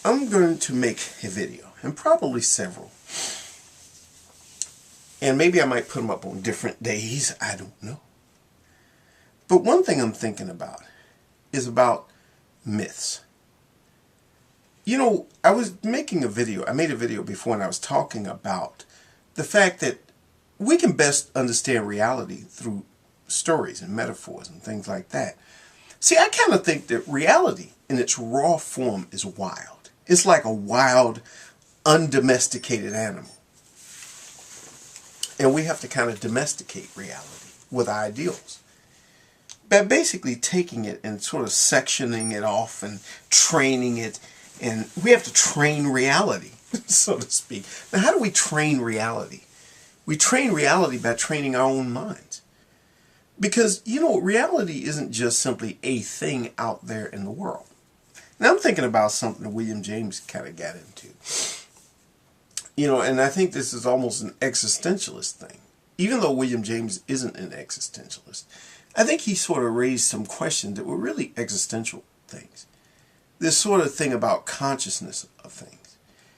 I'm going to make a video, and probably several. And maybe I might put them up on different days, I don't know. But one thing I'm thinking about is about myths. You know, I made a video before, and I was talking about the fact that we can best understand reality through stories and metaphors and things like that. See, I kind of think that reality in its raw form is wild. It's like a wild, undomesticated animal. And we have to kind of domesticate reality with ideals. By basically taking it and sort of sectioning it off and training it. And we have to train reality, so to speak. Now, how do we train reality? We train reality by training our own minds. Because, you know, reality isn't just simply a thing out there in the world. Now, I'm thinking about something that William James kind of got into. You know, and I think this is almost an existentialist thing. Even though William James isn't an existentialist, I think he sort of raised some questions that were really existential things. This sort of thing about consciousness of things.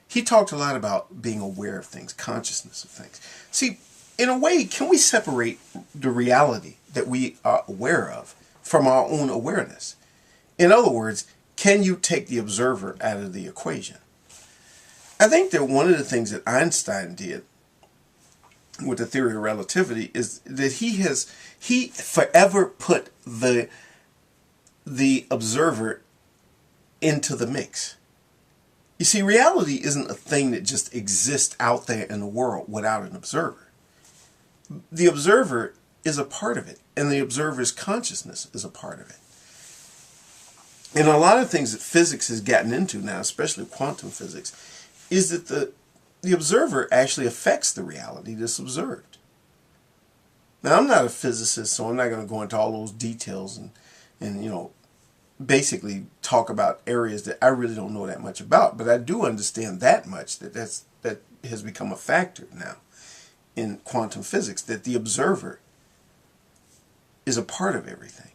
He talked a lot about being aware of things, consciousness of things. See, in a way, can we separate the reality that we are aware of from our own awareness? In other words, can you take the observer out of the equation? I think that one of the things that Einstein did with the theory of relativity is that he forever put the observer into the mix. You see, reality isn't a thing that just exists out there in the world without an observer. The observer is a part of it, and the observer's consciousness is a part of it. And a lot of things that physics has gotten into now, especially quantum physics, is that the observer actually affects the reality that's observed. Now, I'm not a physicist, so I'm not going to go into all those details and you know, basically talk about areas that I really don't know that much about. But I do understand that much, that has become a factor now in quantum physics, that the observer is a part of everything.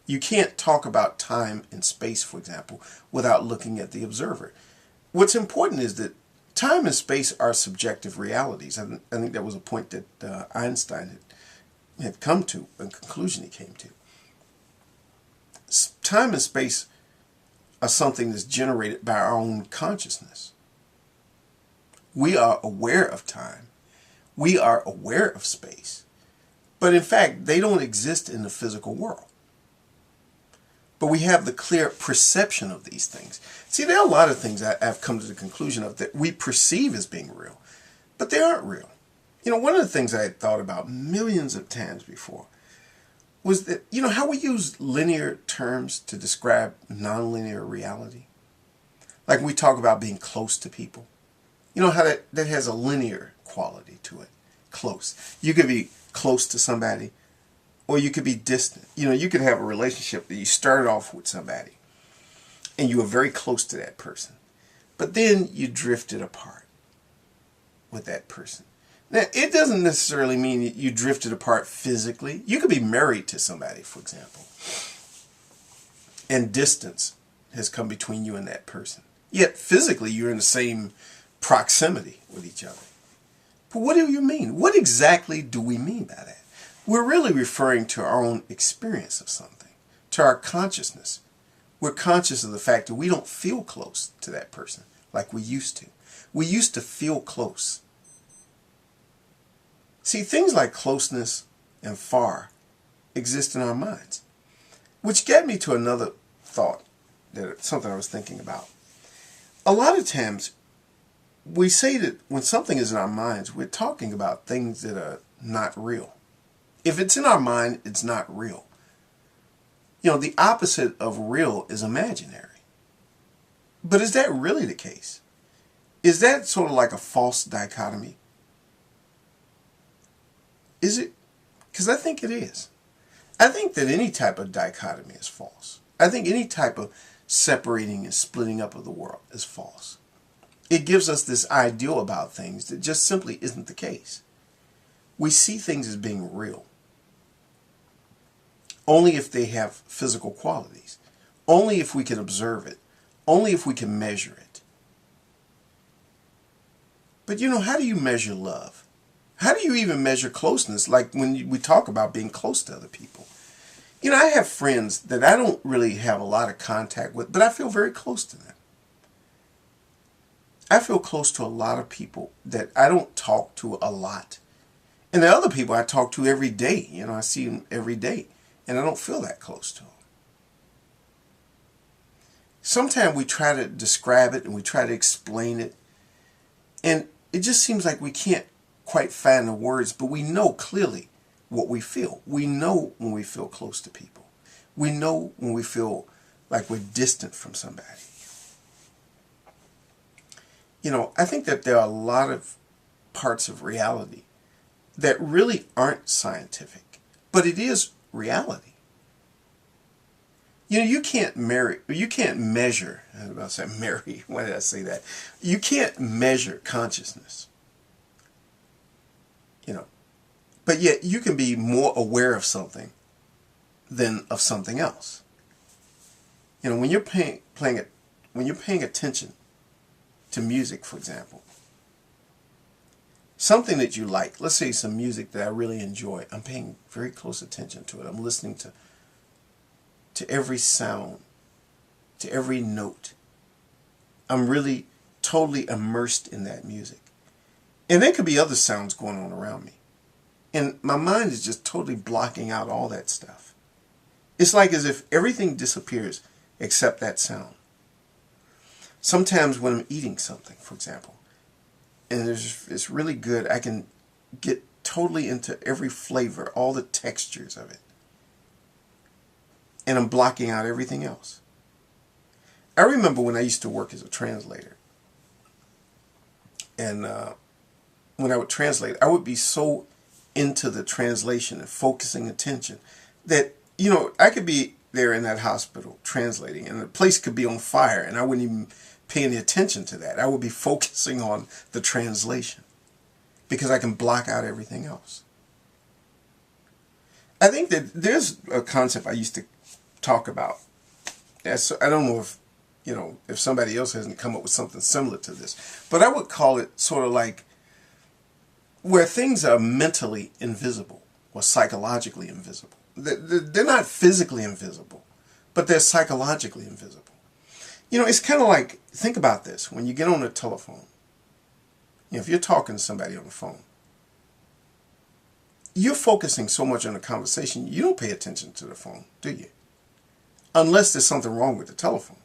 You can't talk about time and space, for example, without looking at the observer. What's important is that time and space are subjective realities. I think that was a point that Einstein had come to, a conclusion he came to. Time and space are something that's generated by our own consciousness. We are aware of time. We are aware of space. But in fact, they don't exist in the physical world. But we have the clear perception of these things. See, there are a lot of things I've come to the conclusion of that we perceive as being real, but they aren't real. You know, one of the things I had thought about millions of times before was that, you know, how we use linear terms to describe nonlinear reality. Like we talk about being close to people. You know how that has a linear quality to it. Close. You could be close to somebody, or you could be distant. You know, you could have a relationship that you started off with somebody and you were very close to that person, but then you drifted apart with that person. Now, it doesn't necessarily mean you drifted apart physically. You could be married to somebody, for example, and distance has come between you and that person. Yet physically you're in the same proximity with each other. But what do you mean? What exactly do we mean by that? We're really referring to our own experience of something, to our consciousness. We're conscious of the fact that we don't feel close to that person like we used to. We used to feel close. See, things like closeness and far exist in our minds. Which get me to another thought, something I was thinking about. A lot of times, we say that when something is in our minds, we're talking about things that are not real. If it's in our mind, it's not real. You know, the opposite of real is imaginary. But is that really the case? Is that sort of like a false dichotomy? Is it? Because I think it is. I think that any type of dichotomy is false. I think any type of separating and splitting up of the world is false. It gives us this ideal about things that just simply isn't the case. We see things as being real only if they have physical qualities, only if we can observe it, only if we can measure it. But how do you measure love? How do you even measure closeness? Like when we talk about being close to other people. I have friends that I don't really have a lot of contact with, but I feel very close to them. I feel close to a lot of people that I don't talk to a lot. And there are other people I talk to every day. I see them every day, and I don't feel that close to them. Sometimes we try to describe it and we try to explain it, and it just seems like we can't quite find the words, but we know clearly what we feel. We know when we feel close to people. We know when we feel like we're distant from somebody. I think that there are a lot of parts of reality that really aren't scientific, but it is reality. You can't measure, I was about to say marry, why did I say that? You can't measure consciousness. But yet you can be more aware of something than of something else. When you're paying attention to music, for example, something that you like, let's say some music that I really enjoy, I'm paying very close attention to it. I'm listening to every sound, to every note. I'm really totally immersed in that music. And there could be other sounds going on around me. And my mind is just totally blocking out all that stuff. It's like as if everything disappears except that sound. Sometimes when I'm eating something, for example, and it's really good, I can get totally into every flavor, all the textures of it. And I'm blocking out everything else. I remember when I used to work as a translator. And when I would translate, I would be so into the translation and focusing attention that, I could be there in that hospital translating and the place could be on fire and I wouldn't even pay any attention to that. I would be focusing on the translation because I can block out everything else. I think that there's a concept I used to talk about. I don't know if somebody else hasn't come up with something similar to this, but I would call it sort of like where things are mentally invisible or psychologically invisible. They're not physically invisible, but they're psychologically invisible. It's kind of like, think about this. When you get on a telephone, if you're talking to somebody on the phone, you're focusing so much on the conversation, you don't pay attention to the phone, do you? Unless there's something wrong with the telephone.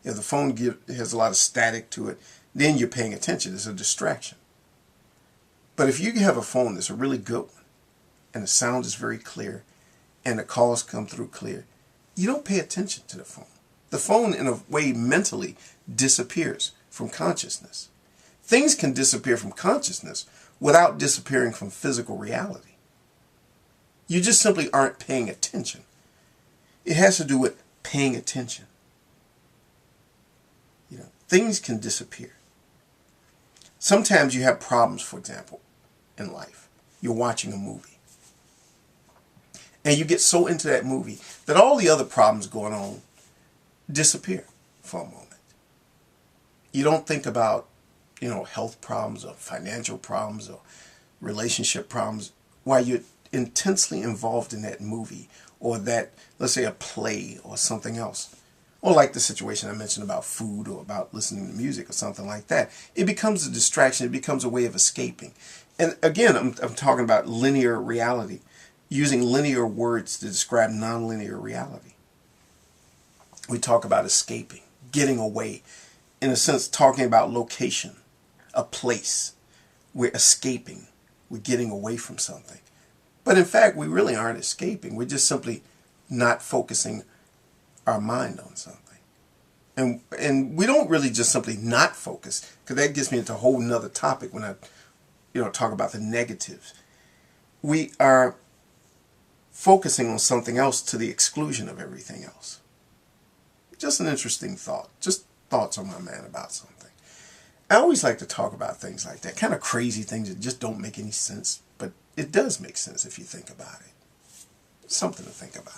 If the phone has a lot of static to it, then you're paying attention. It's a distraction. But if you have a phone that's a really good one, and the sound is very clear, and the calls come through clear, you don't pay attention to the phone. The phone, in a way, mentally disappears from consciousness. Things can disappear from consciousness without disappearing from physical reality. You just simply aren't paying attention. It has to do with paying attention. Things can disappear. Sometimes you have problems, for example, in life. You're watching a movie. And you get so into that movie that all the other problems going on disappear for a moment. You don't think about, health problems or financial problems or relationship problems while you're intensely involved in that movie or that, let's say, a play or something else. Or like the situation I mentioned about food or about listening to music or something like that. It becomes a distraction. It becomes a way of escaping. And again, I'm talking about linear reality, using linear words to describe nonlinear reality. We talk about escaping, getting away, in a sense, talking about location, a place. We're escaping. We're getting away from something. But in fact, we really aren't escaping. We're just simply not focusing our mind on something. And we don't really just simply not focus, because that gets me into a whole nother topic when I talk about the negatives. We are focusing on something else to the exclusion of everything else. Just an interesting thought. Just thoughts on my mind about something. I always like to talk about things like that, kind of crazy things that just don't make any sense, but it does make sense if you think about it. Something to think about.